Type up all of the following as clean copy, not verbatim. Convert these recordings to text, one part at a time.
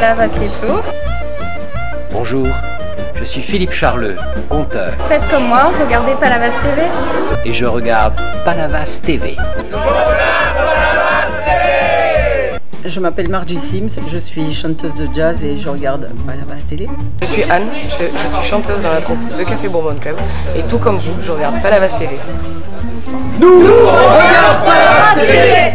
Palavas les Flots. Bonjour, je suis Philippe Charleux, conteur. Faites comme moi, regardez Palavas TV. Et je regarde Palavas TV. Je m'appelle Margie Sims, je suis chanteuse de jazz et je regarde Palavas Télé. Je suis Anne, je suis chanteuse dans la troupe The Café Bourbon Club et tout comme vous, je regarde Palavas TV. Nous, on regarde Palavas TV.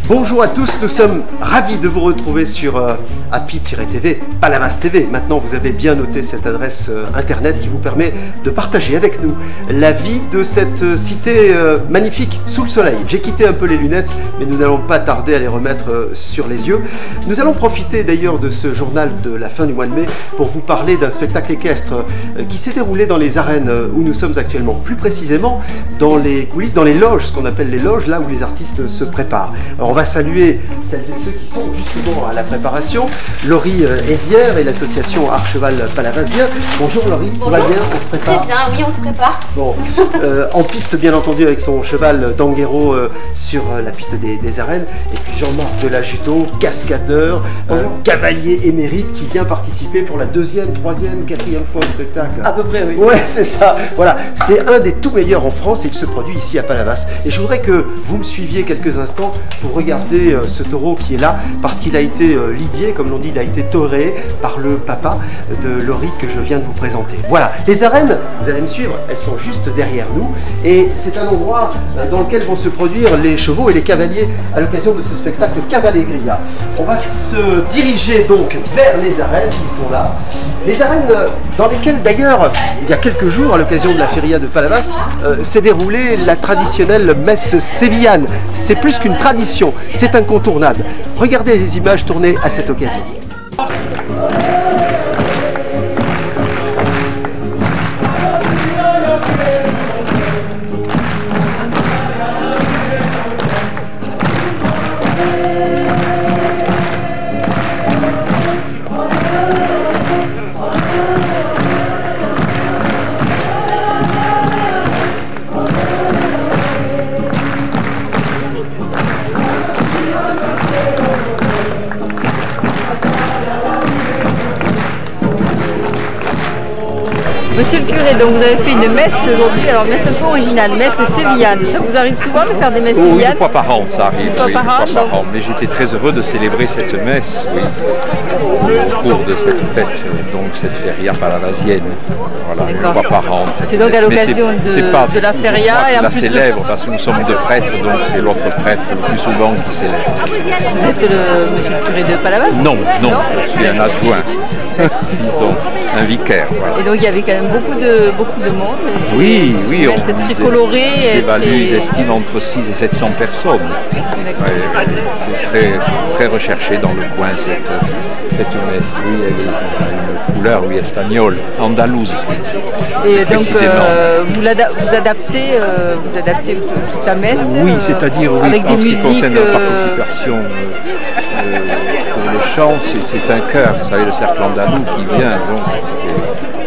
Bonjour à tous, nous sommes ravis de vous retrouver sur Happy-TV, Palavas TV. Maintenant, vous avez bien noté cette adresse internet qui vous permet de partager avec nous la vie de cette cité magnifique sous le soleil. J'ai quitté un peu les lunettes, mais nous n'allons pas tarder à les remettre sur les yeux. Nous allons profiter d'ailleurs de ce journal de la fin du mois de mai pour vous parler d'un spectacle équestre qui s'est déroulé dans les arènes où nous sommes actuellement. Plus précisément, dans les coulisses, dans les loges, ce qu'on appelle les loges, là où les artistes se préparent. Alors, on va saluer celles et ceux qui sont justement à la préparation. Laurie Hézière et l'association Archeval Palavasien. Bonjour Laurie, tout va bien? On se prépare? Très bien, oui, on se prépare. Bon, en piste bien entendu avec son cheval Danguero sur la piste des arènes. Et puis Jean-Marc Delajuto, cascadeur, cavalier émérite qui vient participer pour la deuxième, troisième, quatrième fois au spectacle. À peu près, oui. Ouais, c'est ça. Voilà, c'est un des tout meilleurs en France et il se produit ici à Palavas. Et je voudrais que vous me suiviez quelques instants pour regarder ce taureau qui est là parce qu'il a été lidié, comme l'on dit, il a été toré par le papa de Laurie que je viens de vous présenter. Voilà, les arènes, vous allez me suivre, elles sont juste derrière nous et c'est un endroit dans lequel vont se produire les chevaux et les cavaliers à l'occasion de ce spectacle Cavalleria. On va se diriger donc vers les arènes qui sont là. Les arènes dans lesquelles d'ailleurs, il y a quelques jours, à l'occasion de la feria de Palavas, s'est déroulée la traditionnelle messe sévillane. C'est plus qu'une tradition, c'est incontournable. Regardez les images tournées à cette occasion. Monsieur le curé, donc vous avez fait une messe aujourd'hui, alors messe un peu originale, messe sévillane. Ça vous arrive souvent de faire des messes sévillanes? Oui, une fois par an, ça arrive. Une fois par an. Mais j'étais très heureux de célébrer cette messe, oui, au cours de cette fête, donc cette feria palavasienne. Voilà, une fois par an. C'est donc à l'occasion de la feria et en la plus célèbre parce que nous sommes deux prêtres, donc c'est l'autre prêtre le plus souvent qui célèbre. Vous êtes monsieur le curé de Palavas? Non, je suis un adjoint, disons, un vicaire. Voilà. Et donc il y avait quand même beaucoup de monde. Oui, c'est très coloré. Ils estiment entre 6 et 700 personnes. C'est très recherché dans le coin cette messe. Oui, elle est une couleur espagnole, andalouse. Et donc vous adaptez toute la messe? Oui, c'est-à-dire avec en des ce qui concerne musiques, la participation pour le chant, c'est un chœur, vous savez, le cercle andalou qui vient, donc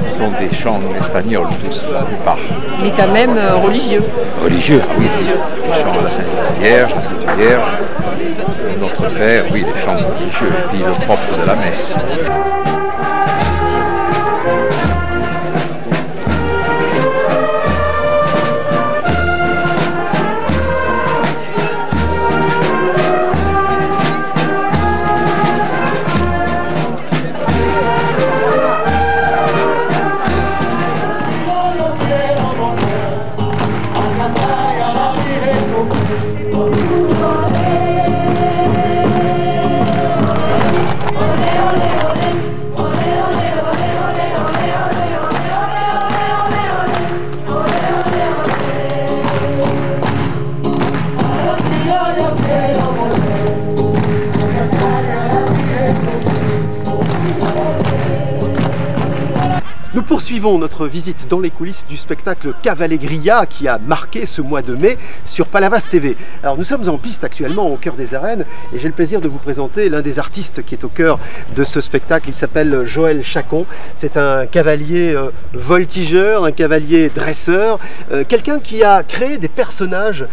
ce sont des chants espagnols tous, la plupart. Mais quand même religieux. Religieux, oui, les chants à la Sainte Vierge, Notre Père, oui, les chants religieux, et puis le propre de la messe. Nous poursuivons notre visite dans les coulisses du spectacle Cavalleria qui a marqué ce mois de mai sur Palavas TV. Alors nous sommes en piste actuellement au cœur des arènes et j'ai le plaisir de vous présenter l'un des artistes qui est au cœur de ce spectacle. Il s'appelle Joël Chacon. C'est un cavalier voltigeur, un cavalier dresseur, quelqu'un qui a créé des personnages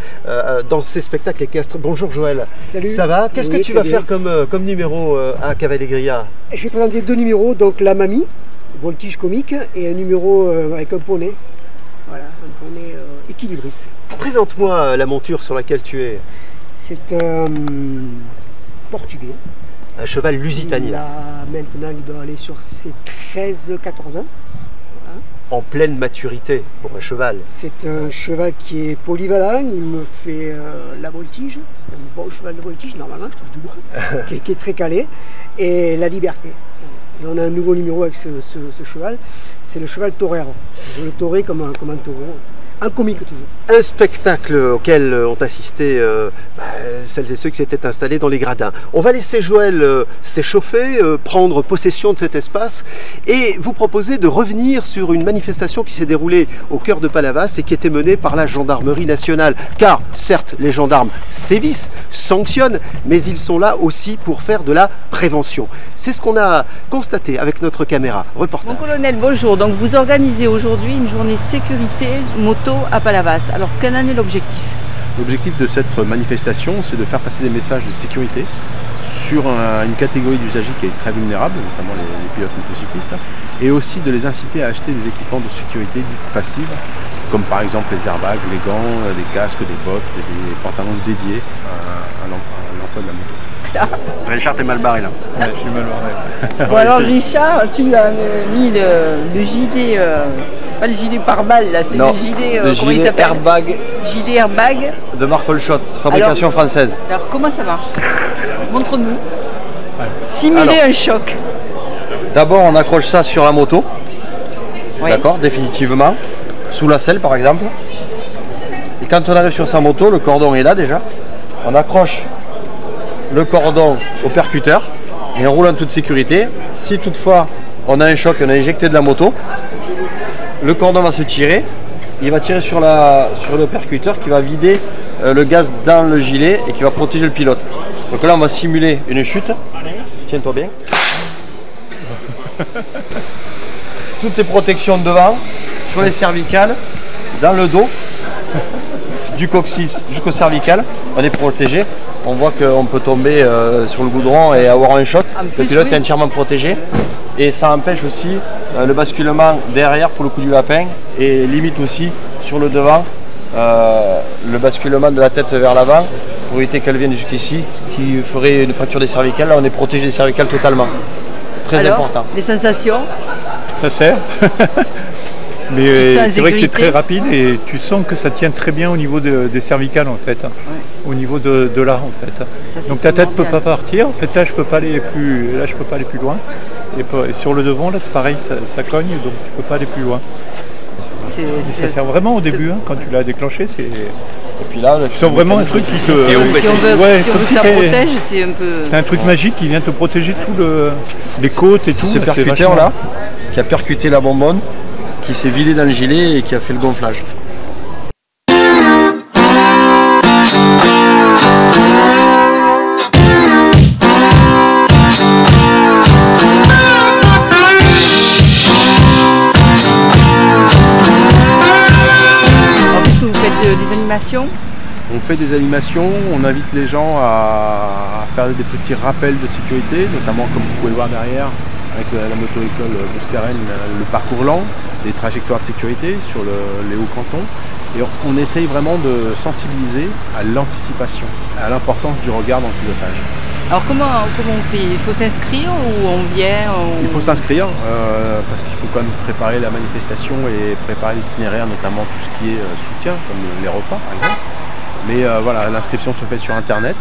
dans ces spectacles équestres. Bonjour Joël. Salut. Ça va? Qu'est-ce que tu vas faire comme numéro à Cavalleria? Je vais présenter deux numéros, donc la mamie, voltige comique, et un numéro avec un poney. Voilà, un poney équilibriste. Présente-moi la monture sur laquelle tu es. C'est un portugais. Un cheval lusitanien. Maintenant, il doit aller sur ses 13-14 ans. Voilà. En pleine maturité pour un cheval. C'est un cheval qui est polyvalent, il me fait la voltige. C'est un bon cheval de voltige, normalement, je touche du bois, qui est très calé. Et la liberté. Et on a un nouveau numéro avec ce cheval, c'est le cheval torero. Je le torer comme un taureau, un comique toujours. Un spectacle auquel ont assisté celles et ceux qui s'étaient installés dans les gradins. On va laisser Joël s'échauffer, prendre possession de cet espace et vous proposer de revenir sur une manifestation qui s'est déroulée au cœur de Palavas et qui était menée par la gendarmerie nationale. Car certes, les gendarmes sévissent, sanctionnent, mais ils sont là aussi pour faire de la prévention. C'est ce qu'on a constaté avec notre caméra. Reportage. Mon colonel, bonjour. Donc vous organisez aujourd'hui une journée sécurité moto à Palavas. Alors quel en est l'objectif? L'objectif de cette manifestation, c'est de faire passer des messages de sécurité sur une catégorie d'usagers qui est très vulnérable, notamment les pilotes motocyclistes, et aussi de les inciter à acheter des équipements de sécurité dites passives, comme par exemple les airbags, les gants, des casques, des bottes, des pantalons dédiés à l'emploi de la moto. Richard, t'es mal barré là. Ouais, je suis mal barré. Bon alors Richard, tu as mis le gilet, c'est pas le gilet pare-balles là, c'est le gilet, comment il s'appelle? Airbag. Gilet airbag. De marque Holshot, fabrication française. Alors comment ça marche? Montre-nous. Simuler un choc. D'abord on accroche ça sur la moto, Oui. d'accord, définitivement, sous la selle par exemple. Et quand on arrive sur sa moto, le cordon est là déjà. On accroche le cordon au percuteur et on roule en toute sécurité. Si toutefois on a un choc, on a éjecté de la moto, le cordon va se tirer, il va tirer sur le percuteur qui va vider le gaz dans le gilet et qui va protéger le pilote. Donc là on va simuler une chute. Tiens-toi bien. Toutes les protections devant, sur les cervicales, dans le dos, du coccyx jusqu'au cervical, on est protégé. On voit qu'on peut tomber sur le goudron et avoir un choc. Le pilote est entièrement protégé et ça empêche aussi le basculement derrière pour le coup du lapin et limite aussi sur le devant le basculement de la tête vers l'avant pour éviter qu'elle vienne jusqu'ici qui ferait une fracture des cervicales. Là on est protégé des cervicales totalement. Très important. Les sensations? Ça sert. Mais c'est vrai que c'est très rapide et tu sens que ça tient très bien au niveau des cervicales en fait, au niveau de là en fait. Ça, donc ta tête peut pas partir, en fait là je peux pas aller plus loin. Et sur le devant là c'est pareil, ça cogne donc tu peux pas aller plus loin. Ça sert vraiment au début quand tu l'as déclenché. Et puis là, tu sens vraiment un truc qui te. Si on veut que ça protège, c'est un peu. C'est un truc magique qui vient te protéger tout les côtes et tout. Ce percuteur là qui a percuté la bonbonne, qui s'est vidé dans le gilet et qui a fait le gonflage. Des animations? On fait des animations, on invite les gens à faire des petits rappels de sécurité, notamment comme vous pouvez le voir derrière avec la moto-école Bouscarène, le parcours lent, des trajectoires de sécurité sur les hauts cantons. Et on essaye vraiment de sensibiliser à l'anticipation, à l'importance du regard dans le pilotage. Alors comment on fait? Il faut s'inscrire ou on vient? Il faut s'inscrire parce qu'il faut quand même préparer la manifestation et préparer l'itinéraire, notamment tout ce qui est soutien, comme les repas par exemple. Mais voilà, l'inscription se fait sur internet,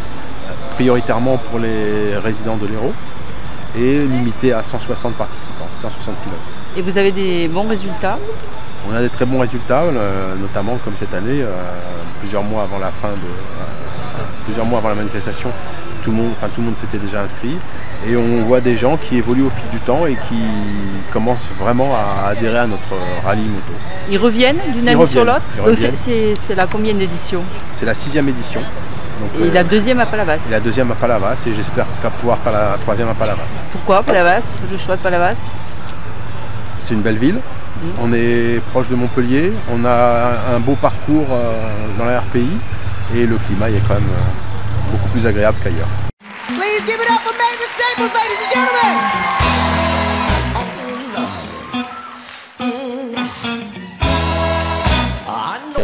prioritairement pour les résidents de l'Hérault et limitée à 160 participants, 160 pilotes. Et vous avez des bons résultats? On a des très bons résultats, notamment comme cette année, plusieurs mois avant la manifestation, tout le monde s'était déjà inscrit. Et on voit des gens qui évoluent au fil du temps et qui commencent vraiment à adhérer à notre rallye moto. Ils reviennent d'une année sur l'autre. C'est la combien d'édition? C'est la 6e édition. Donc, et la 2e à Palavas. Et la 2e à Palavas, et j'espère pouvoir faire la 3e à Palavas. Pourquoi Palavas? Le choix de Palavas? C'est une belle ville. On est proche de Montpellier, on a un beau parcours dans la RPI et le climat est quand même beaucoup plus agréable qu'ailleurs. Please give it up for Mavis Staples, ladies and gentlemen.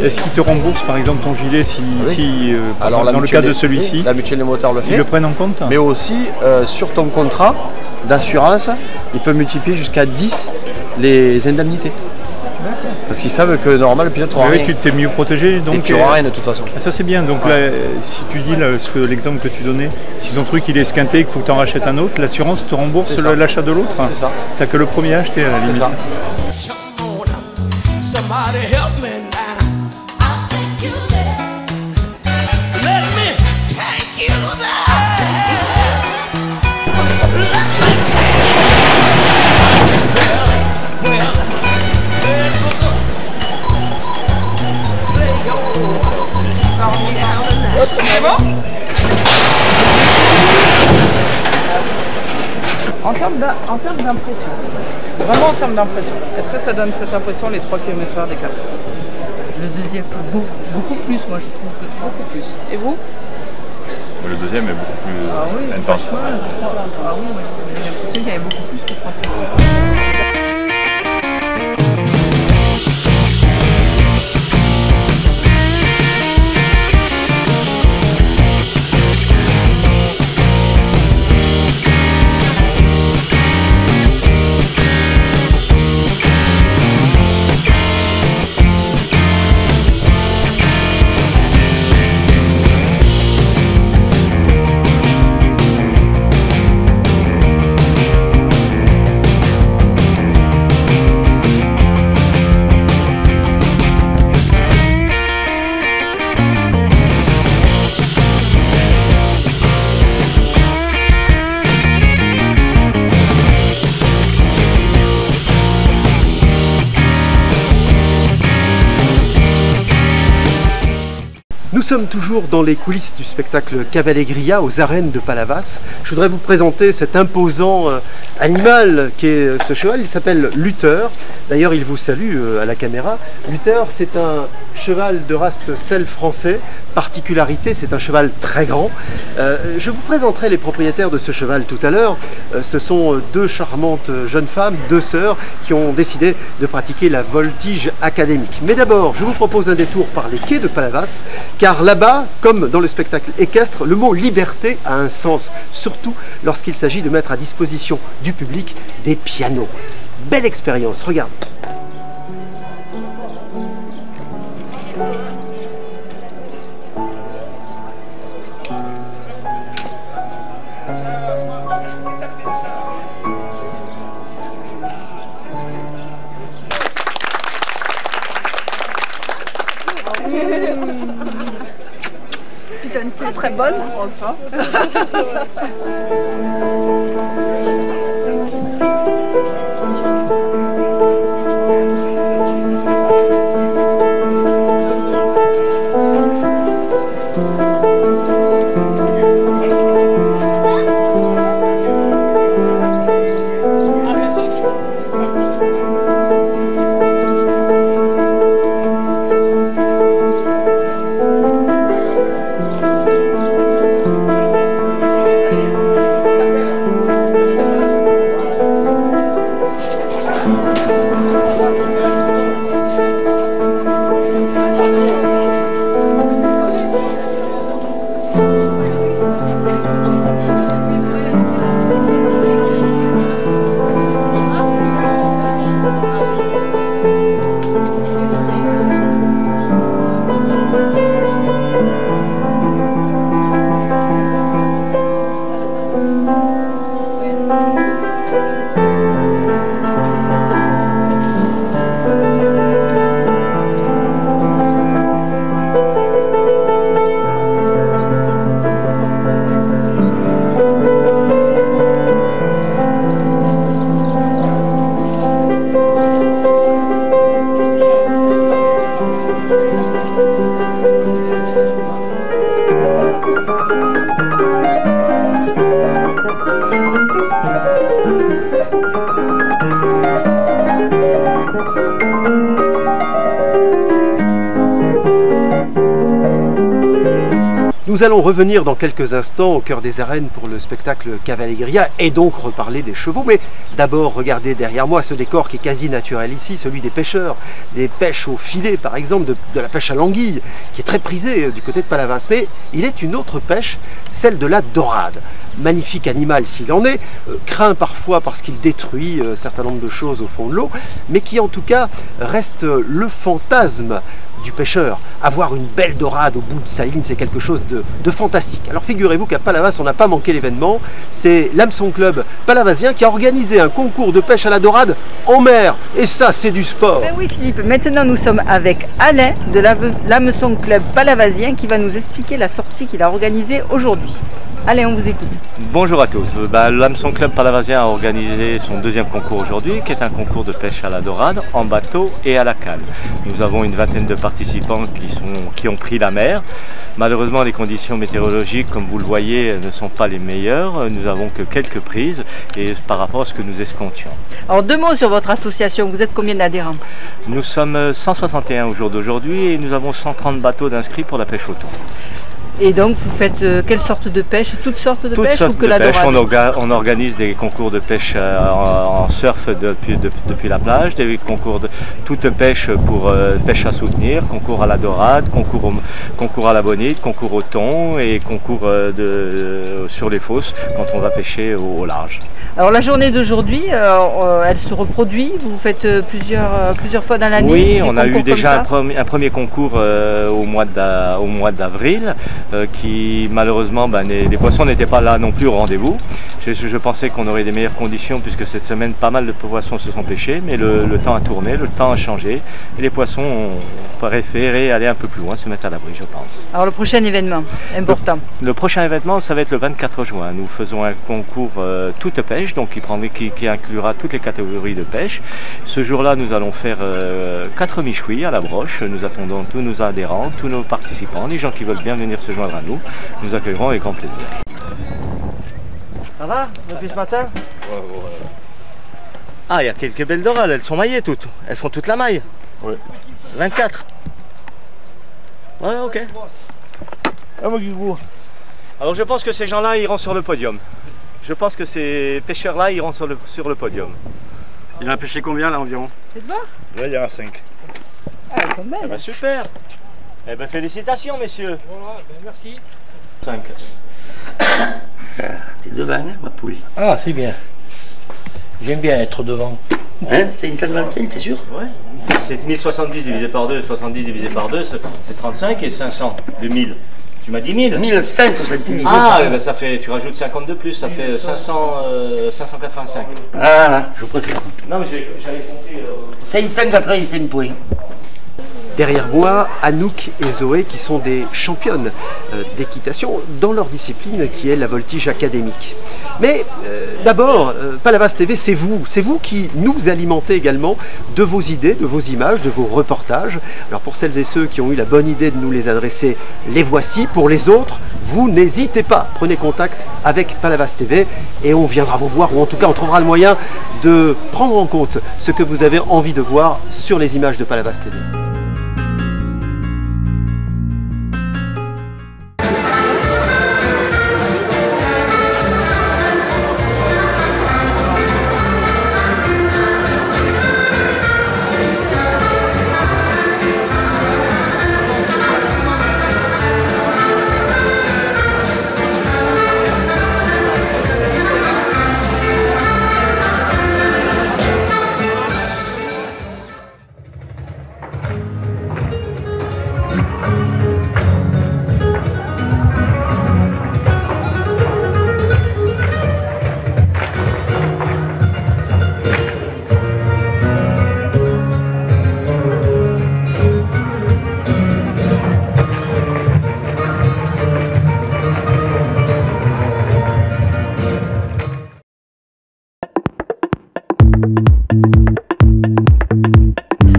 Est-ce qu'ils te remboursent par exemple ton gilet alors, dans le cas de celui-ci, la mutuelle des moteurs le fait. Ils le prennent en compte? Mais aussi sur ton contrat d'assurance, ils peuvent multiplier jusqu'à 10 les indemnités. Parce qu'ils savent que normalement le pilote aura rien. Tu t'es mieux protégé, donc tu n'auras rien de toute façon. Ça c'est bien, donc là, si tu dis l'exemple que tu donnais, si ton truc il est esquinté et qu'il faut que tu en rachètes un autre, l'assurance te rembourse l'achat de l'autre. C'est ça. T'as que le premier à acheter à la limite. C'est ça. En termes d'impression, vraiment en termes d'impression, est-ce que ça donne cette impression les 3 km/h d'écart? Le deuxième, beaucoup plus, moi je trouve que beaucoup plus. Et vous? Le deuxième est beaucoup plus intense. Ah oui, j'ai l'impression qu'il y avait beaucoup plus que 3 km/h. Nous sommes toujours dans les coulisses du spectacle Cavallegria aux arènes de Palavas. Je voudrais vous présenter cet imposant animal qui est ce cheval. Il s'appelle Luther. D'ailleurs, il vous salue à la caméra. Luther, c'est un cheval de race selle français. Particularité, c'est un cheval très grand. Je vous présenterai les propriétaires de ce cheval tout à l'heure. Ce sont deux charmantes jeunes femmes, deux sœurs, qui ont décidé de pratiquer la voltige académique. Mais d'abord, je vous propose un détour par les quais de Palavas, car là-bas, comme dans le spectacle équestre, le mot liberté a un sens, surtout lorsqu'il s'agit de mettre à disposition du public des pianos. Belle expérience, regarde. Putain, très très bonne, enfin. Nous allons revenir dans quelques instants au cœur des arènes pour le spectacle Cavalleria et donc reparler des chevaux. Mais d'abord, regardez derrière moi ce décor qui est quasi naturel ici, celui des pêcheurs, des pêches au filet par exemple, de la pêche à l'anguille, qui est très prisée du côté de Palavas. Mais il est une autre pêche, celle de la dorade. Magnifique animal s'il en est, craint parfois parce qu'il détruit un certain nombre de choses au fond de l'eau, mais qui en tout cas reste le fantasme du pêcheur. Avoir une belle dorade au bout de sa ligne, c'est quelque chose de fantastique. Alors figurez-vous qu'à Palavas, on n'a pas manqué l'événement. C'est l'Hameçon Club palavasien qui a organisé un concours de pêche à la dorade en mer. Et ça, c'est du sport. Ben oui Philippe, maintenant nous sommes avec Alain de l'Hameçon Club palavasien qui va nous expliquer la sortie qu'il a organisée aujourd'hui. Allez, on vous écoute. Bonjour à tous. L'Hameçon Club palavasien a organisé son deuxième concours aujourd'hui, qui est un concours de pêche à la dorade, en bateau et à la canne. Nous avons une vingtaine de participants qui ont pris la mer. Malheureusement, les conditions météorologiques, comme vous le voyez, ne sont pas les meilleures. Nous n'avons que quelques prises et par rapport à ce que nous escomptions. Alors, 2 mots sur votre association. Vous êtes combien d'adhérents? Nous sommes 161 au jour d'aujourd'hui et nous avons 130 bateaux d'inscrits pour la pêche au thon. Et donc vous faites quelle sorte de pêche? Toutes sortes de pêche ou que la dorade? On organise des concours de pêche en surf depuis la plage, des concours de toute pêche pour pêche à soutenir, concours à la dorade, concours à la bonite, concours au thon et concours sur les fosses quand on va pêcher au large. Alors la journée d'aujourd'hui, elle se reproduit? Vous faites plusieurs fois dans l'année? Oui, on a eu déjà un premier concours au mois d'avril. Qui malheureusement, les poissons n'étaient pas là non plus au rendez-vous. Je pensais qu'on aurait des meilleures conditions puisque cette semaine pas mal de poissons se sont pêchés, mais le temps a tourné, le temps a changé et les poissons ont préféré aller un peu plus loin, se mettre à l'abri, je pense. Alors le prochain événement important? Le prochain événement, ça va être le 24 juin. Nous faisons un concours toute pêche, donc qui inclura toutes les catégories de pêche. Ce jour-là, nous allons faire 4 michouis à la broche. Nous attendons tous nos adhérents, tous nos participants, les gens qui veulent bien venir se joindre à nous. Nous accueillerons avec grand plaisir. Ça va depuis ce matin? Ouais. Ah, il y a quelques belles dorades, elles sont maillées toutes. Elles font toute la maille. Ouais. 24. Ouais, ok. Alors je pense que ces gens-là iront sur le podium. Je pense que ces pêcheurs-là iront sur le podium. Il en a pêché combien là environ? C'est ça? Là, il y en a 5. Ah, elles sont belles. Eh ben, super. Eh ben félicitations messieurs. Voilà, merci. 5. T'es devant, hein, ma poule. Ah, c'est bien. J'aime bien être devant. Hein? C'est une 125, t'es sûr? Ouais. C'est 1070 divisé par 2, 70 divisé par 2, c'est 35 et 500 de 1000. Tu m'as dit 1000? 1170. Ah, ben ça fait, tu rajoutes 50 de plus, ça fait 585. Ah là, je préfère. Non mais j'avais compté... 585 points. Derrière moi, Anouk et Zoé qui sont des championnes d'équitation dans leur discipline qui est la voltige académique. Mais d'abord, Palavas TV, c'est vous qui nous alimentez également de vos idées, de vos images, de vos reportages. Alors pour celles et ceux qui ont eu la bonne idée de nous les adresser, les voici. Pour les autres, vous n'hésitez pas, prenez contact avec Palavas TV et on viendra vous voir, ou en tout cas on trouvera le moyen de prendre en compte ce que vous avez envie de voir sur les images de Palavas TV.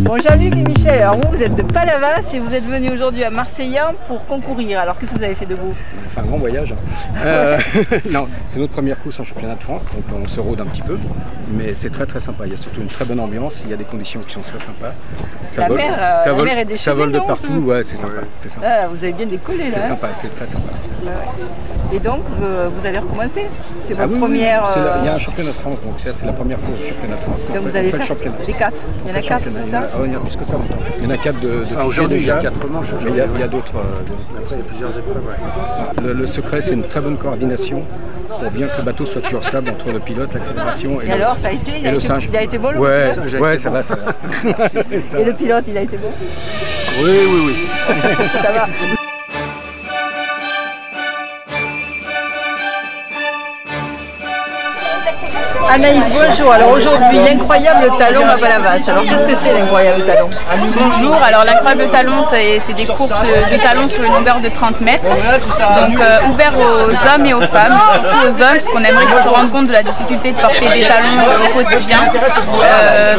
Bon, Jean-Luc et Michel, alors vous êtes de Palavas et vous êtes venus aujourd'hui à Marseillan pour concourir. Alors qu'est-ce que vous avez fait de beau? C'est un grand voyage. Non, c'est notre première course en championnat de France, donc on se rôde un petit peu, mais c'est très très sympa. Il y a surtout une très bonne ambiance, il y a des conditions qui sont très sympas. La mer est déchaînée, ça vole de partout, ouais, c'est sympa. Ah, vous avez bien décollé là. C'est sympa, c'est très sympa. Ouais. Et donc vous allez recommencer? C'est votre première. Il y a un championnat de France, donc ça c'est la première course du championnat de France. Donc vous allez faire les 4. Il y en a 4, c'est ça? Il y en a plus que ça longtemps. Il y en a 4 de aujourd'hui, il y a 4 manches. Mais il y a d'autres. Après, il y a plusieurs épreuves. Le secret, c'est une très bonne coordination pour bien que le bateau soit toujours stable entre le pilote, l'accélération et alors, ça a été, le singe. Il a été bon le pilote? Ouais, ça va, ça va. Et le pilote, il a été bon? Oui. Ça va. Anaïs, bonjour. Alors aujourd'hui, l'incroyable talon à Palavas. Alors qu'est-ce que c'est l'incroyable talon? Bonjour, alors l'incroyable talon, c'est des courses de talons sur une longueur de 30 mètres. Donc ouvert aux hommes et aux femmes, surtout aux hommes, parce qu'on aimerait qu'ils se rendent compte de la difficulté de porter des talons au quotidien.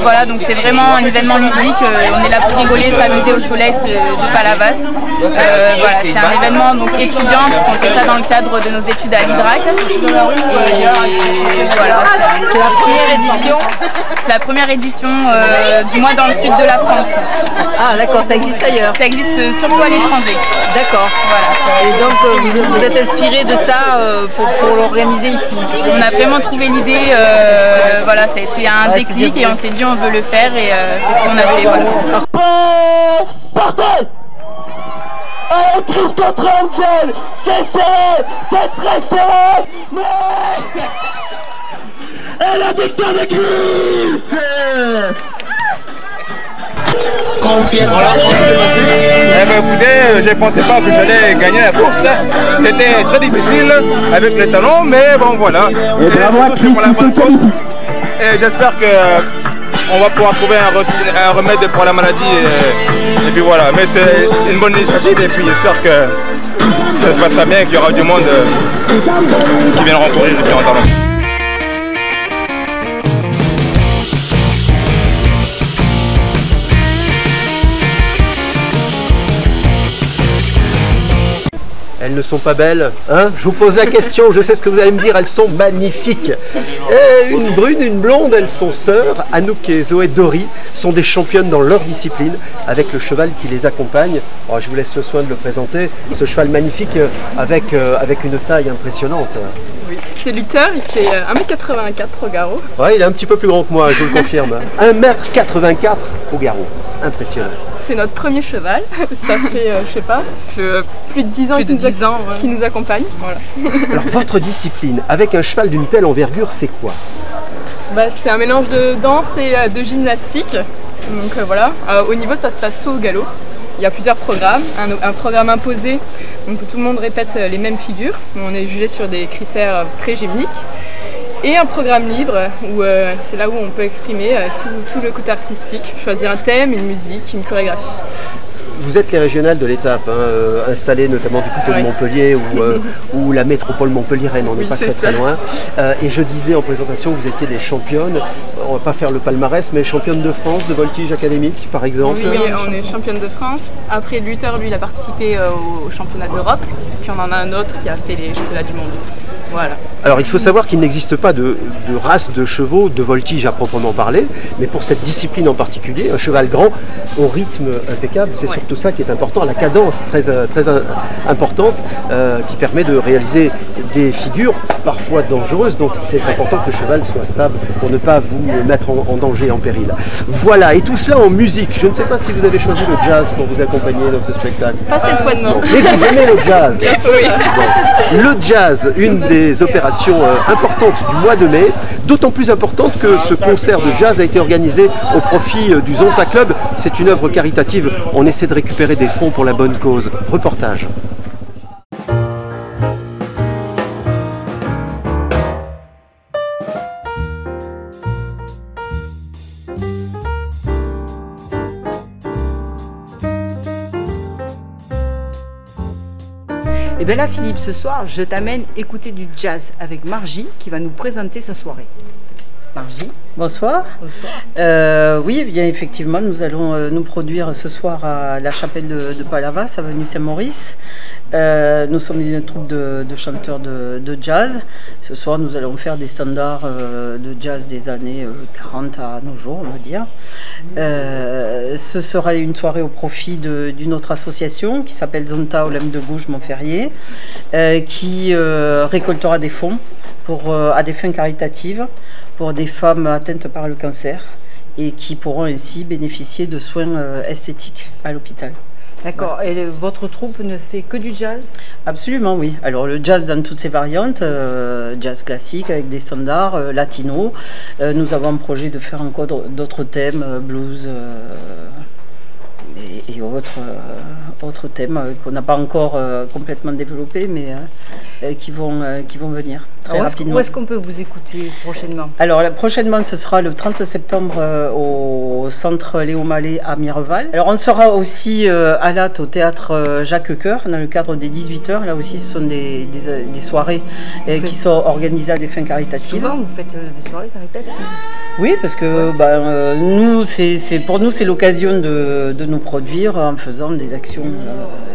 Voilà, donc c'est vraiment un événement ludique. On est là pour rigoler, s'amuser au soleil de Palavas. Voilà, c'est un événement donc étudiant, on fait ça dans le cadre de nos études à l'IDRAC. Et voilà. C'est la première édition. C'est la première édition du mois dans le sud de la France. Ah d'accord, ça existe ailleurs. Ça existe surtout à l'étranger. D'accord. Voilà. Et donc vous êtes inspiré de ça pour l'organiser ici? On a vraiment trouvé l'idée, voilà, ça a été un déclic et on s'est dit on veut le faire et c'est ce qu'on a fait. Voilà. Partez! Allez, Chris contre Angel! C'est serré! C'est très serré! Mais... Et la victoire de Chris! Eh ben écoutez, je pensais pas que j'allais gagner la course. C'était très difficile avec les talons, mais bon voilà. Et j'espère que on va pouvoir trouver un remède pour la maladie et puis voilà. Mais c'est une bonne initiative et puis j'espère que ça se passera bien et qu'il y aura du monde qui viendra courir ici en talons. Elles ne sont pas belles, hein? Je vous pose la question, je sais ce que vous allez me dire, elles sont magnifiques. Et une brune, une blonde, elles sont sœurs. Anouk et Zoé Dory sont des championnes dans leur discipline, avec le cheval qui les accompagne. Alors, je vous laisse le soin de le présenter, ce cheval magnifique avec une taille impressionnante. Oui, c'est Luther, il fait 1m84 au garrot. Ouais, il est un petit peu plus grand que moi, je vous le confirme. 1m84 au garrot, impressionnant. C'est notre premier cheval, ça fait, je sais pas, plus de 10 ans qu'il nous accompagne. Voilà. Alors votre discipline, avec un cheval d'une telle envergure, c'est quoi? C'est un mélange de danse et de gymnastique. Donc voilà, au niveau ça se passe tout au galop. Il y a plusieurs programmes, un programme imposé, donc tout le monde répète les mêmes figures. On est jugé sur des critères très gymniques. Et un programme libre, où c'est là où on peut exprimer tout le côté artistique, choisir un thème, une musique, une chorégraphie. Vous êtes les régionales de l'étape, hein, installées notamment du côté de Montpellier ou la métropole montpelliéraine, on n'est pas très loin. Et je disais en présentation que vous étiez des championnes, on ne va pas faire le palmarès, mais championne de France de voltige académique par exemple. Oui, on est championne de France. Après Luther, lui, il a participé au championnat d'Europe, puis on en a un autre qui a fait les championnats du monde. Voilà. Alors il faut savoir qu'il n'existe pas de race de chevaux de voltige à proprement parler, mais pour cette discipline en particulier, un cheval grand au rythme impeccable, c'est surtout ça qui est important, la cadence très importante qui permet de réaliser des figures parfois dangereuses, donc c'est important que le cheval soit stable pour ne pas vous mettre en danger, en péril. Voilà, et tout cela en musique. Je ne sais pas si vous avez choisi le jazz pour vous accompagner dans ce spectacle. Pas cette fois-ci. Mais vous aimez le jazz? Bien sûr. Le jazz, une des opérations importantes du mois de mai, d'autant plus importante que ce concert de jazz a été organisé au profit du Zonta Club. C'est une œuvre caritative, on essaie de récupérer des fonds pour la bonne cause. Reportage. Et bien là Philippe, ce soir je t'amène écouter du jazz avec Margie qui va nous présenter sa soirée. Margie. Bonsoir. Bonsoir. Oui, bien effectivement, nous allons nous produire ce soir à la chapelle de Palavas, avenue Saint-Maurice. Nous sommes une troupe de chanteurs de jazz. Ce soir, nous allons faire des standards de jazz des années 40 à nos jours, on va dire. Ce sera une soirée au profit d'une autre association qui s'appelle Zonta Olympe de Gouges Montferrier, qui récoltera des fonds à des fins caritatives pour des femmes atteintes par le cancer et qui pourront ainsi bénéficier de soins esthétiques à l'hôpital. D'accord. Ouais. Et votre troupe ne fait que du jazz? Absolument, oui. Alors le jazz dans toutes ses variantes, jazz classique avec des standards, latino. Nous avons un projet de faire encore d'autres thèmes, blues et autres thèmes qu'on n'a pas encore complètement développés, mais qui vont venir très rapidement. Où est-ce qu'on peut vous écouter prochainement? Alors prochainement, ce sera le 30 septembre au centre Léo Mallet à Mireval. Alors on sera aussi à Latte au théâtre Jacques Coeur dans le cadre des 18h. Là aussi, ce sont des soirées qui sont organisées à des fins caritatives. Souvent, vous faites des soirées caritatives? Oui, parce que pour nous, c'est l'occasion de nous produire en faisant des actions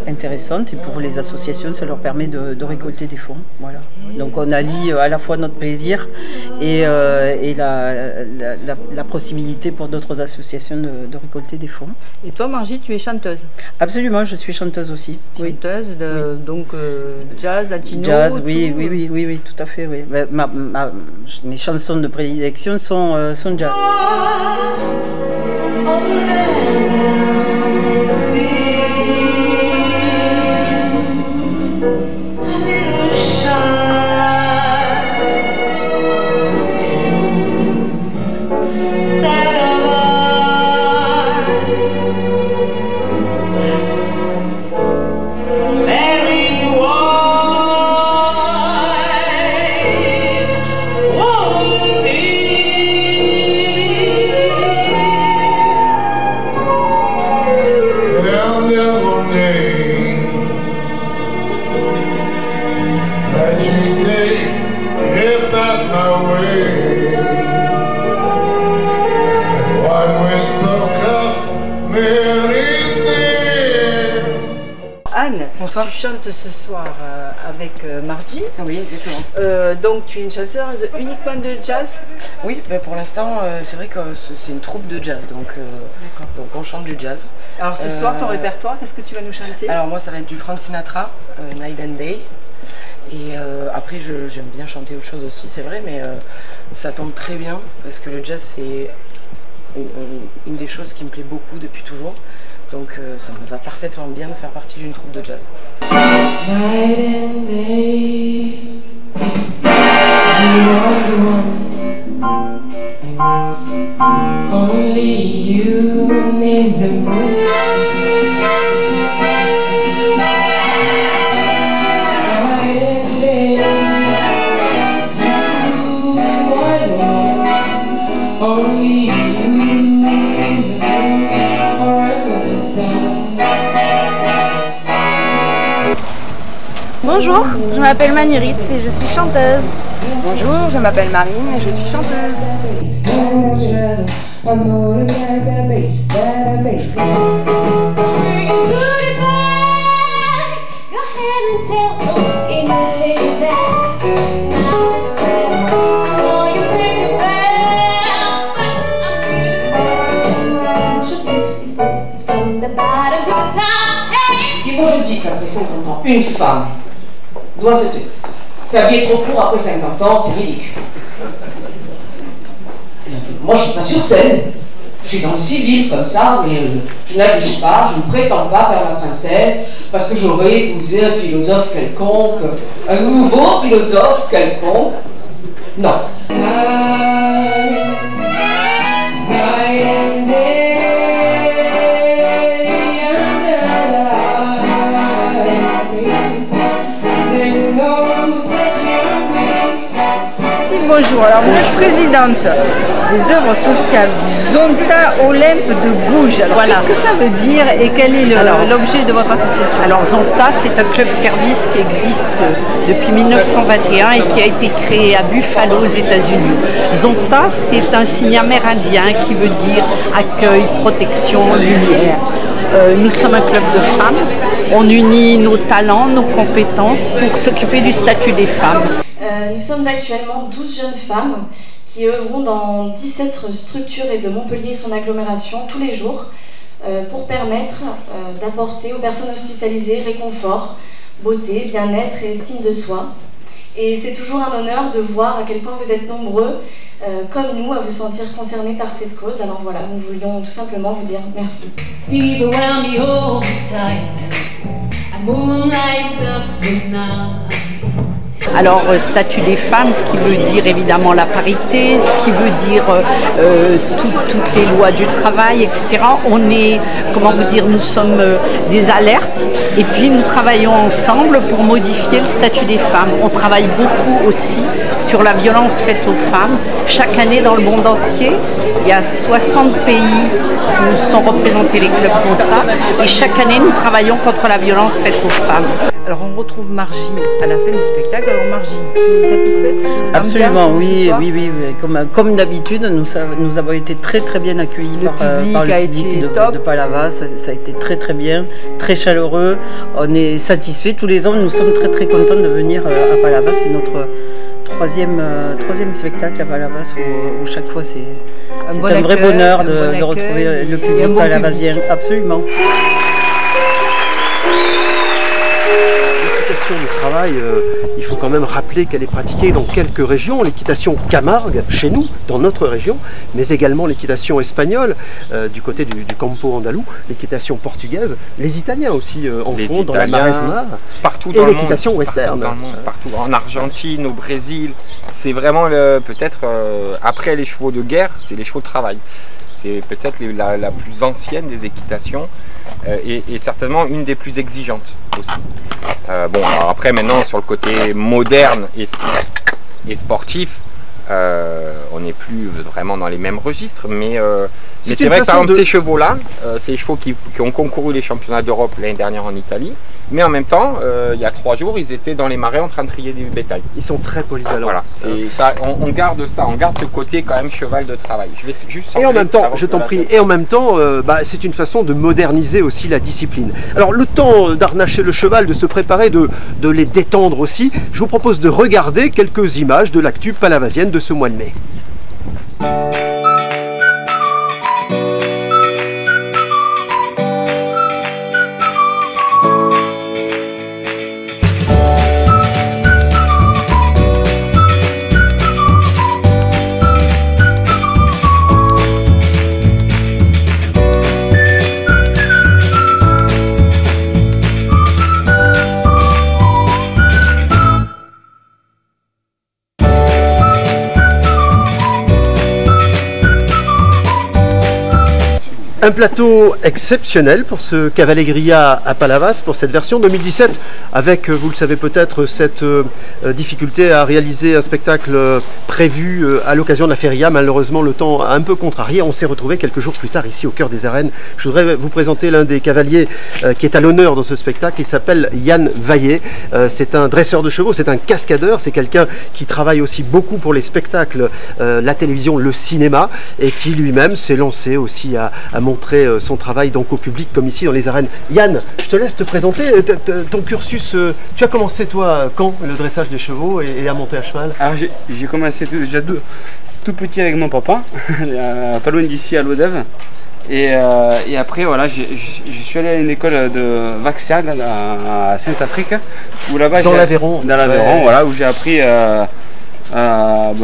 intéressantes, et pour les associations, ça leur permet de récolter des fonds. Voilà. Donc on allie à la fois notre plaisir et la possibilité pour d'autres associations de récolter des fonds. Et toi, Margie, tu es chanteuse? Absolument, je suis chanteuse aussi. Chanteuse, oui. Donc jazz, latino? Jazz, oui, tout à fait. Oui. Mes chansons de prédilection sont jazz. Bonsoir. Tu chantes ce soir avec Margie. Oui, exactement. Donc tu es une chanteuse uniquement de jazz? Oui, mais pour l'instant, c'est vrai que c'est une troupe de jazz, donc on chante du jazz. Alors ce soir, ton répertoire, qu'est-ce que tu vas nous chanter? Alors moi, ça va être du Frank Sinatra, Night and Day. Et après, j'aime bien chanter autre chose aussi, c'est vrai, mais ça tombe très bien, parce que le jazz, c'est une des choses qui me plaît beaucoup depuis toujours. Donc ça me va parfaitement bien de faire partie d'une troupe de jazz. Night and day, you are the one. Only you need the moon. Night and day, you are the one. Only you need the moon. Bonjour, je m'appelle Maniritz et je suis chanteuse. Bonjour, je m'appelle Marine et je suis chanteuse. Moi je dis qu'après 50 ans, une femme doit se tenir. S'habiller trop court après 50 ans, c'est ridicule. Moi je suis pas sur scène, je suis dans le civil comme ça, mais je n'habille pas, je ne prétends pas faire la princesse, parce que j'aurais épousé un philosophe quelconque, un nouveau philosophe quelconque. Non. bonjour. Alors vous êtes présidente des œuvres sociales du Zonta Olympe de Gouges. Alors Voilà. qu'est-ce que ça veut dire et quel est l'objet de votre association? Alors Zonta, c'est un club service qui existe depuis 1921 et qui a été créé à Buffalo aux États-Unis. Zonta, c'est un signe amérindien qui veut dire accueil, protection, lumière. Nous sommes un club de femmes. On unit nos talents, nos compétences pour s'occuper du statut des femmes. Nous sommes actuellement 12 jeunes femmes qui œuvront dans 17 structures et de Montpellier et son agglomération tous les jours pour permettre d'apporter aux personnes hospitalisées réconfort, beauté, bien-être et estime de soi. Et c'est toujours un honneur de voir à quel point vous êtes nombreux, comme nous, à vous sentir concernés par cette cause. Alors voilà, nous voulions tout simplement vous dire merci. Alors, statut des femmes, ce qui veut dire évidemment la parité, ce qui veut dire toutes les lois du travail, etc. On est, comment vous dire, nous sommes des alertes et puis nous travaillons ensemble pour modifier le statut des femmes. On travaille beaucoup aussi sur la violence faite aux femmes. Chaque année dans le monde entier, il y a 60 pays où sont représentés les clubs Zonta et chaque année nous travaillons contre la violence faite aux femmes. Alors on retrouve Margie à la fin du spectacle. Alors Margie, vous êtes satisfaite de l'ambiance Absolument, ce oui, soir? oui. Comme d'habitude, nous avons été très bien accueillis par le public de Palavas. Ça a été très bien, très chaleureux. On est satisfaits. Tous les ans, nous sommes très contents de venir à Palavas. C'est notre troisième spectacle à Palavas où chaque fois c'est un vrai bonheur de retrouver le public palavasien. Absolument. L'équitation du travail, il faut quand même rappeler qu'elle est pratiquée dans quelques régions. L'équitation Camargue, chez nous, dans notre région, mais également l'équitation espagnole, du côté du Campo andalou, l'équitation portugaise, les Italiens aussi en font dans la Maresma, partout et dans l'équitation le monde, western. partout, en Argentine, au Brésil, c'est vraiment peut-être après les chevaux de guerre, c'est les chevaux de travail. C'est peut-être la plus ancienne des équitations et certainement une des plus exigeantes aussi. Bon, alors après maintenant sur le côté moderne et sportif, on n'est plus vraiment dans les mêmes registres, mais c'est vrai que par exemple ces chevaux-là, c'est les chevaux qui ont concouru les championnats d'Europe l'année dernière en Italie, mais en même temps, il y a 3 jours, ils étaient dans les marais en train de trier du bétail. Ils sont très polyvalents. Voilà, on garde ça, on garde ce côté quand même cheval de travail. Je vais juste et en même temps, je t'en prie, et en même temps, c'est une façon de moderniser aussi la discipline. Alors le temps d'harnacher le cheval, de se préparer, de les détendre aussi, je vous propose de regarder quelques images de l'actu palavasienne de ce mois de mai. Un plateau exceptionnel pour ce Cavallegria à Palavas, pour cette version 2017, avec, vous le savez peut-être, cette difficulté à réaliser un spectacle prévu à l'occasion de la feria. Malheureusement, le temps a un peu contrarié. On s'est retrouvé quelques jours plus tard ici au cœur des arènes. Je voudrais vous présenter l'un des cavaliers qui est à l'honneur dans ce spectacle. Il s'appelle Yann Vaillet. C'est un dresseur de chevaux, c'est un cascadeur, c'est quelqu'un qui travaille aussi beaucoup pour les spectacles, la télévision, le cinéma, et qui lui-même s'est lancé aussi à montrer son travail donc au public comme ici dans les arènes. Yann, je te laisse te présenter ton cursus. Tu as commencé toi quand le dressage des chevaux et à monter à cheval? Alors j'ai commencé déjà tout petit avec mon papa, pas loin d'ici à l'Odève. Et après voilà, je suis allé à une école de Vaxiag à Saint-Afrique, où là-bas dans l'Aveyron, voilà, où j'ai appris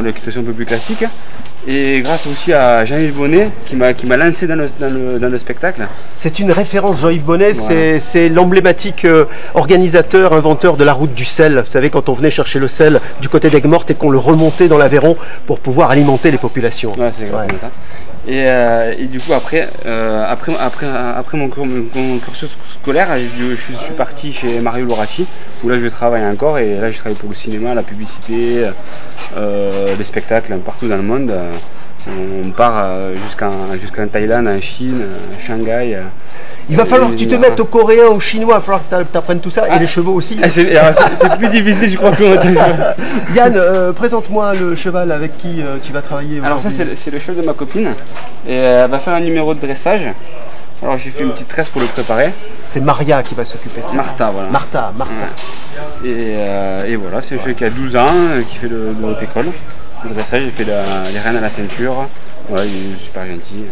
l'équitation un peu plus classique. Et grâce aussi à Jean-Yves Bonnet qui m'a lancé dans le spectacle. C'est une référence, Jean-Yves Bonnet, voilà. C'est l'emblématique organisateur, inventeur de la route du sel. Vous savez, quand on venait chercher le sel du côté d'Aigues-Mortes et qu'on le remontait dans l'Aveyron pour pouvoir alimenter les populations. Ouais, c'est exactement ça. Et du coup après mon cursus scolaire, je suis parti chez Mario Loracci, où là je travaille encore, et là je travaille pour le cinéma, la publicité, les spectacles partout dans le monde. On part jusqu'en Thaïlande, en Chine, Shanghai. Il va falloir que tu te mettes au coréen, au chinois, il va falloir que tu apprennes tout ça, et les chevaux aussi. C'est plus difficile, je crois, que Yann, présente-moi le cheval avec qui tu vas travailler. Alors ça, c'est le cheval de ma copine, et elle va faire un numéro de dressage. Alors j'ai fait une petite tresse pour le préparer. C'est Maria qui va s'occuper de ça. Martha, voilà. Martha. Ouais. Et voilà, c'est un cheval qui a 12 ans, qui fait de haute école. Le dressage, il fait les rênes à la ceinture. Voilà, il est super gentil.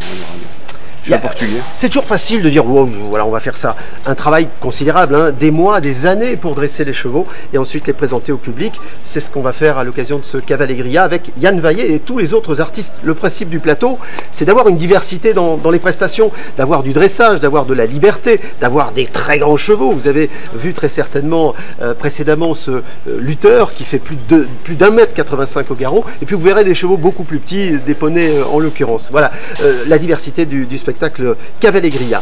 Je suis portugais. C'est toujours facile de dire wow, voilà, on va faire ça. Un travail considérable, hein, des mois, des années pour dresser les chevaux et ensuite les présenter au public. C'est ce qu'on va faire à l'occasion de ce Cavallegria avec Yann Vaillet et tous les autres artistes. Le principe du plateau, c'est d'avoir une diversité dans les prestations, d'avoir du dressage, d'avoir de la liberté, d'avoir des très grands chevaux. Vous avez vu très certainement précédemment ce lutteur qui fait plus d'1 m 85 au garrot. Et puis vous verrez des chevaux beaucoup plus petits, des poneys en l'occurrence. Voilà, la diversité du spectacle Cavallegria.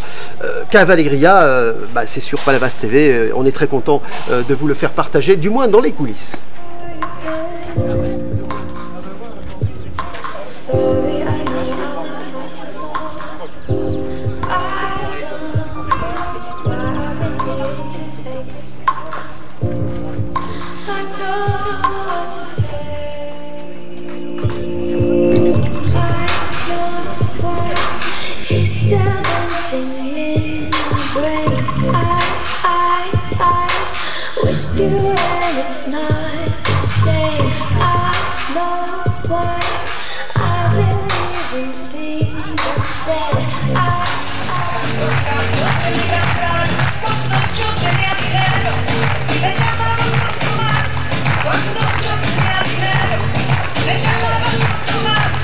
Cavallegria, c'est sur Palavas TV. On est très content de vous le faire partager, du moins dans les coulisses. Still dancing in my brain. I with you, and it's not the same. I know why I believe in things unsaid. Cuando yo tenía dinero, me llamaban mucho más. Cuando yo tenía dinero, me llamaban mucho más.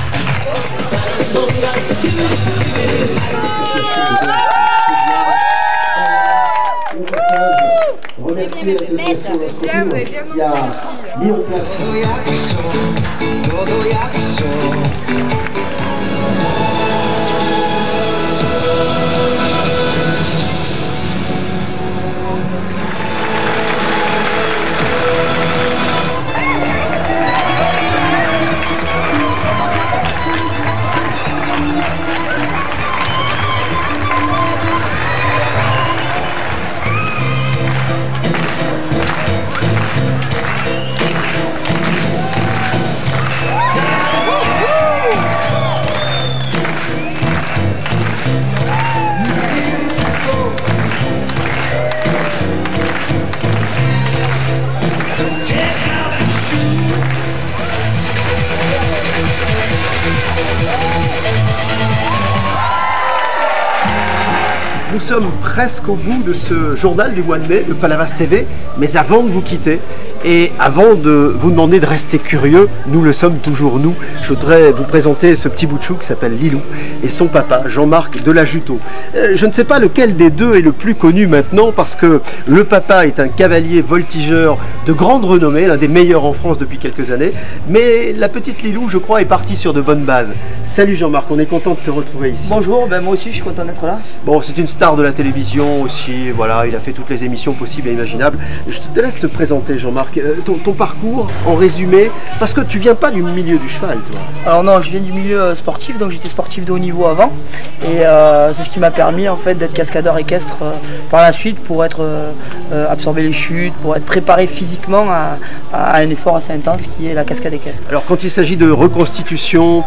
Remercier l'association qui a mis en place. Todo ya pasó. Nous sommes presque au bout de ce journal du mois de mai de Palavas TV, mais avant de vous quitter et avant de vous demander de rester curieux, nous le sommes toujours nous, je voudrais vous présenter ce petit bout de chou qui s'appelle Lilou et son papa Jean-Marc Delajuteau. Je ne sais pas lequel des deux est le plus connu maintenant parce que le papa est un cavalier voltigeur de grande renommée, l'un des meilleurs en France depuis quelques années, mais la petite Lilou, je crois, est partie sur de bonnes bases. Salut Jean-Marc, on est content de te retrouver ici. Bonjour, moi aussi je suis content d'être là. Bon, c'est une star de la télévision aussi, voilà, il a fait toutes les émissions possibles et imaginables. Je te laisse te présenter Jean-Marc, ton parcours en résumé, parce que tu viens pas du milieu du cheval toi. Alors non, je viens du milieu sportif, donc j'étais sportif de haut niveau avant, et c'est ce qui m'a permis en fait d'être cascadeur équestre par la suite pour être absorber les chutes, pour être préparé physiquement à un effort assez intense qui est la cascade équestre. Alors quand il s'agit de reconstitution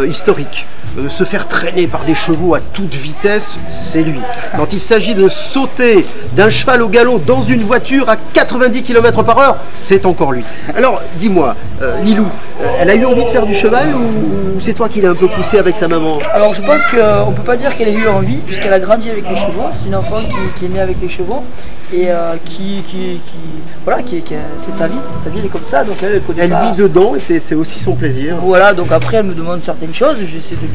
historique, se faire traîner par des chevaux à toute vitesse, c'est lui. Quand il s'agit de sauter d'un cheval au galop dans une voiture à 90 km/h, c'est encore lui. Alors dis-moi, Lilou, elle a eu envie de faire du cheval ou c'est toi qui l'as un peu poussé avec sa maman? Alors je pense qu'on ne peut pas dire qu'elle a eu envie puisqu'elle a grandi avec les chevaux, c'est une enfant qui est née avec les chevaux et c'est sa vie elle est comme ça, donc elle connaît pas. Elle vit dedans et c'est aussi son plaisir. Voilà, donc après elle me demande certaines choses, j'essaie de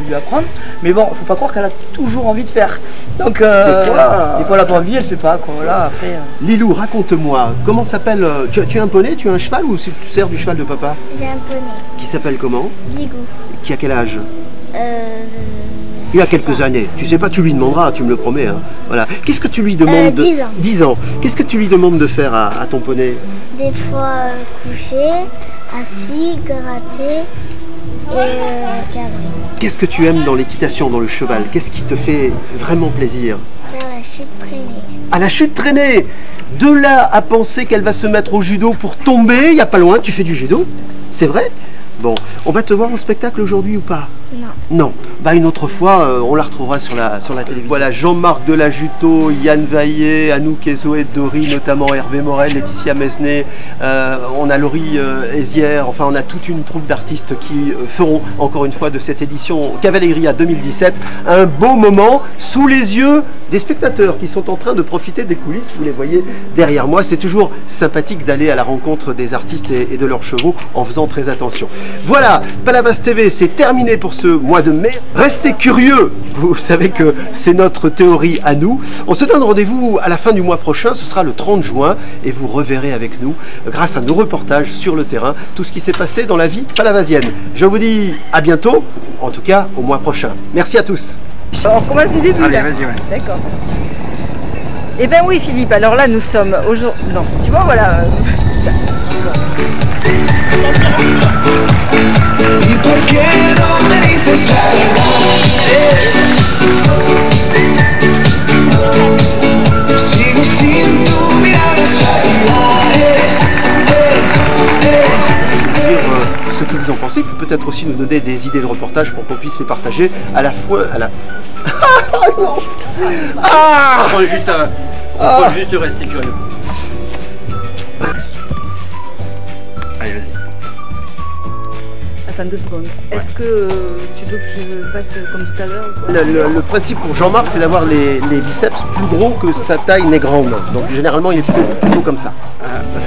lui apprendre, mais bon, faut pas croire qu'elle a toujours envie de faire. Donc des fois elle a pas envie, elle fait pas quoi. Voilà, après. Lilou, raconte-moi, comment s'appelle, tu as un poney, tu as un cheval ou tu sers du cheval de papa? J'ai un poney. Qui s'appelle comment? Ligou. Qui a quel âge? Il y a quelques années. Tu sais pas, tu lui demanderas, tu me le promets. Hein. Voilà. Qu'est-ce que tu lui demandes 10 ans. 10 ans. Qu'est-ce que tu lui demandes de faire à ton poney? Des fois couché, assis, gratter et cadrer. Qu'est-ce que tu aimes dans l'équitation, dans le cheval? Qu'est-ce qui te fait vraiment plaisir? Faire la chute traînée. À la chute traînée. De là à penser qu'elle va se mettre au judo pour tomber, il n'y a pas loin, tu fais du judo? C'est vrai? Bon, on va te voir au spectacle aujourd'hui ou pas? Non. Non. Bah une autre fois, on la retrouvera sur la télévision. Voilà, Jean-Marc Delajuto, Yann Vaillet, Anouk et Zoé Dory, notamment Hervé Morel, Laetitia Mesnet, on a Laurie Hézière, enfin on a toute une troupe d'artistes qui feront encore une fois de cette édition Cavalleria 2017 un beau moment sous les yeux des spectateurs qui sont en train de profiter des coulisses, vous les voyez derrière moi. C'est toujours sympathique d'aller à la rencontre des artistes et de leurs chevaux en faisant très attention. Voilà, Palavas TV, c'est terminé pour ce mois de mai. Restez curieux, vous savez que c'est notre théorie à nous. On se donne rendez-vous à la fin du mois prochain, ce sera le 30 juin, et vous reverrez avec nous, grâce à nos reportages sur le terrain, tout ce qui s'est passé dans la vie palavasienne. Je vous dis à bientôt, en tout cas au mois prochain. Merci à tous. On recommence du début. Allez, vas-y, ouais. D'accord. Eh bien oui Philippe, alors là nous sommes aujourd'hui... Non, tu vois, voilà... ¿Y por qué no me dices Sigo sin tu mirada Ce que vous en pensez, puis peut-être aussi nous donner des idées de reportage pour qu'on puisse les partager à la fois à la... On peut juste rester curieux. Allez, vas-y. Attends 2 secondes. Est-ce que tu veux que je fasse comme tout à l'heure? Le principe pour Jean-Marc, c'est d'avoir les biceps plus gros que sa taille n'est grande. Donc généralement, il est plutôt comme ça.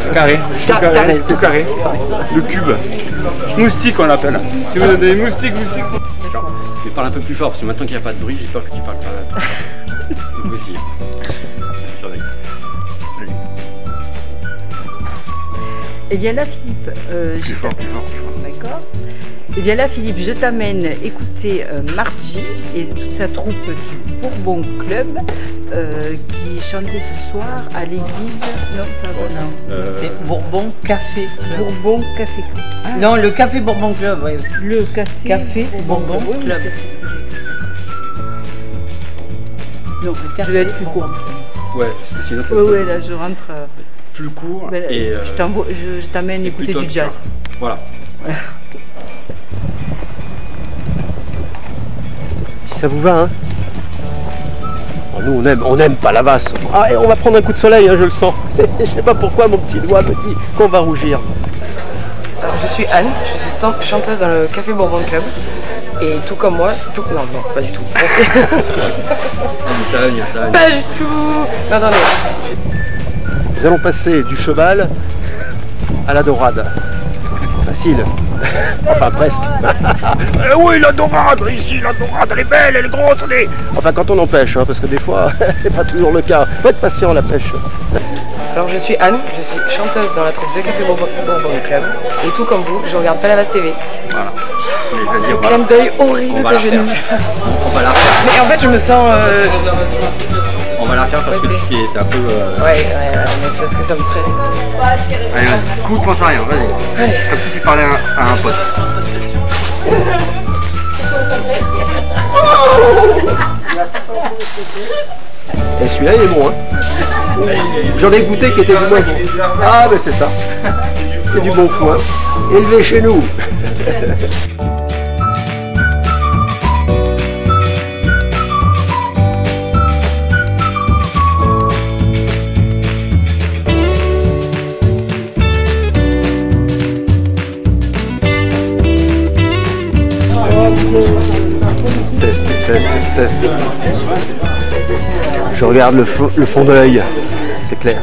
C'est carré. Carré, c'est carré. Le cube. Moustique, on l'appelle. Si vous avez des moustiques. Je vais parler un peu plus fort parce que maintenant qu'il n'y a pas de bruit, j'ai peur que tu parles pas. On va essayer. Eh bien là Philippe, plus fort. D'accord. Eh bien là Philippe, je t'amène écouter Margie et toute sa troupe du Bourbon Club qui chantait ce soir à l'église. Non, ça va, non. C'est Bourbon Café Club. Bourbon Café Club. Ah. Non, le Café Bourbon Club, oui. Le Café Bourbon Club. Non, je vais aller plus court. Ouais, parce que sinon... Ouais, là je rentre... plus court et je t'amène écouter du jazz. Voilà. Si ça vous va, hein. Nous on aime Palavas. Ah, et on va prendre un coup de soleil, hein, je le sens. Je sais pas pourquoi mon petit doigt me dit qu'on va rougir. Je suis Anne, je suis chanteuse dans le Café Bourbon Club. Et tout comme moi, non, pas du tout. Ça va venir, ça va venir. Pas du tout. Non, attendez. Nous allons passer du cheval à la dorade. Facile. Enfin presque. Oui, la dorade, ici, la dorade, elle est belle, elle est grosse, elle est... Enfin quand on en pêche, hein, parce que des fois, c'est pas toujours le cas. Faut être patient à la pêche. Alors je suis Anne, je suis chanteuse dans la troupe The Café Bourbon Club. Et tout comme vous, je regarde Palavas TV. Voilà. Un clin d'œil horrible que je ne me sens. On va la refaire. Mais en fait je me sens... On va la refaire parce que tu es un peu... Ouais, mais c'est parce que ça me stresse. Allez, vas-y, coup, pense à rien, vas-y. Ouais. Comme si tu parlais à un pote. Et celui-là il est bon, hein. J'en ai goûté qui était du moins bon. Ah ben c'est ça. C'est du bon foin. Élevé chez nous. Test. Je regarde le fond de l'œil, c'est clair.